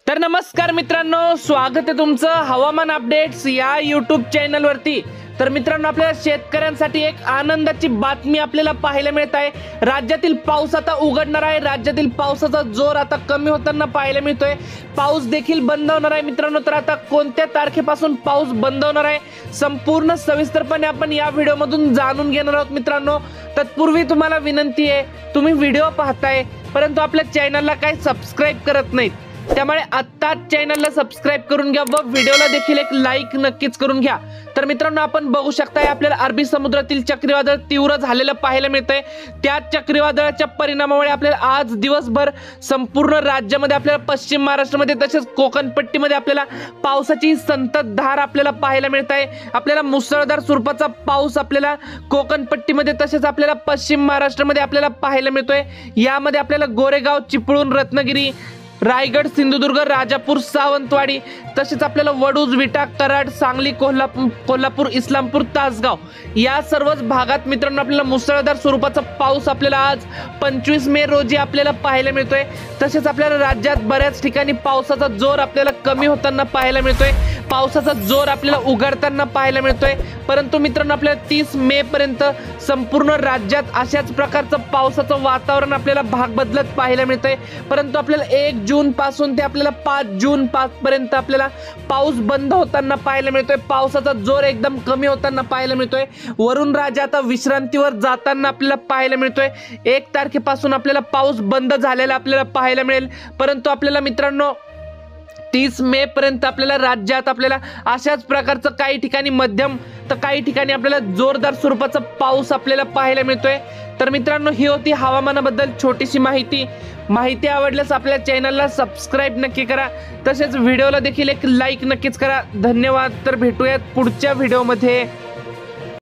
तर नमस्कार मित्रांनो, स्वागत आहे तुमचं हवामान अपडेट्स या यूट्यूब चॅनल वरती। तर मित्रांनो, आपल्या शेतकऱ्यांसाठी एक आनंदाची बातमी आपल्याला पाहायला मिळत आहे। राज्यातील पाऊस आता उघडणार आहे। राज्यातील पावसाचा जोर आता कमी होताना पाहायला मिळतोय। पाऊस देखील बंद होणार आहे मित्रांनो। तर आता कोणत्या तारखेपासून पाऊस बंद होणार आहे संपूर्ण सविस्तरपणे आपण या व्हिडिओ मधून जाणून घेणार आहोत मित्रांनो। तत्पूर्वी तुम्हाला विनंती आहे, तुम्ही व्हिडिओ पाहताय परंतु आपल्या चॅनलला काही सबस्क्राइब करत नाहीत, त्यामुळे आत्ताच चॅनलला सबस्क्राइब करून घ्या व व्हिडिओला देखील एक लाईक नक्कीच करून घ्या। तर मित्रांनो, आपण बघू शकताय आपल्याला अरबी समुद्रातील चक्रीवादळ तीव्र झालेलं पाहायला मिळतंय। त्या चक्रीवादळाच्या परिणामामुळे आपल्याला आज दिवसभर संपूर्ण राज्यामध्ये, आपल्याला पश्चिम महाराष्ट्रामध्ये तसेच कोकण पट्टीमध्ये आपल्याला पावसाची संततधार आपल्याला पाहायला मिळत आहे। आपल्याला मुसळधार स्वरूपाचा पाऊस आपल्याला कोकण पट्टीमध्ये तसेच आपल्याला पश्चिम महाराष्ट्रामध्ये आपल्याला पाहायला मिळतोय। यामध्ये आपल्याला गोरेगाव, चिपळूण, रत्नागिरी, रायगड, सिंधुदुर्ग, राजापूर, सावंतवाडी तसेच आपल्याला वडूज, विटा, कराड, सांगली, कोल्हापूर, इस्लामपूर, तासगाव या सर्वच भागात मित्रांनो आपल्याला मुसळधार स्वरूपाचा पाऊस आपल्याला आज 25 मे रोजी आपल्याला पाहायला मिळतोय। तसेच आपल्याला राज्यात बऱ्याच ठिकाणी पावसाचा जोर आपल्याला कमी होताना पाहायला मिळतोय, पावसाचा जोर आपल्याला उघडताना पाहायला मिळतोय। परंतु मित्रांनो, आपल्याला 30 मे पर्यंत संपूर्ण राज्यात अशाच प्रकारचं पावसाचं वातावरण आपल्याला भाग बदलत पाहायला मिळतंय। परंतु आपल्याला 1 जून पासून ते आपल्याला 5 जून पर्यंत आपल्याला पाऊस बंद होताना पाहायला मिळतोय। पावसाचा जोर एकदम कमी होताना पाहायला मिळतोय। वरुण राजा आता विश्रांतीवर जाताना आपल्याला पाहायला मिळतोय। 1 तारखेपासून आपल्याला पाऊस बंद झालेला आपल्याला पाहायला मिळेल। परंतु आपल्याला मित्रांनो 30 मे पर्यंत आपल्याला राज्यात आपल्याला अशाच प्रकारचं काही ठिकाणी मध्यम तर काही ठिकाणी आपल्याला जोरदार स्वरूपाचा पाऊस आपल्याला पाहायला मिळतोय। तर मित्रांनो, ही होती हवामानाबद्दल छोटीशी माहिती आवडल्यास आपल्या चॅनलला सबस्क्राइब नक्की करा, तसेच व्हिडिओला देखील एक लाईक नक्कीच करा। धन्यवाद। तर भेटूयात पुढच्या व्हिडिओमध्ये।